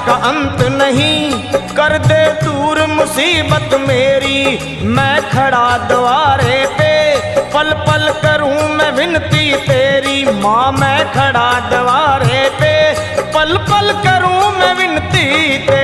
का अंत नहीं, कर दे दूर मुसीबत मेरी। मैं खड़ा द्वारे पे पल पल करूं मैं विनती तेरी। माँ मैं खड़ा द्वारे पे पल पल करूं मैं विनती तेरी।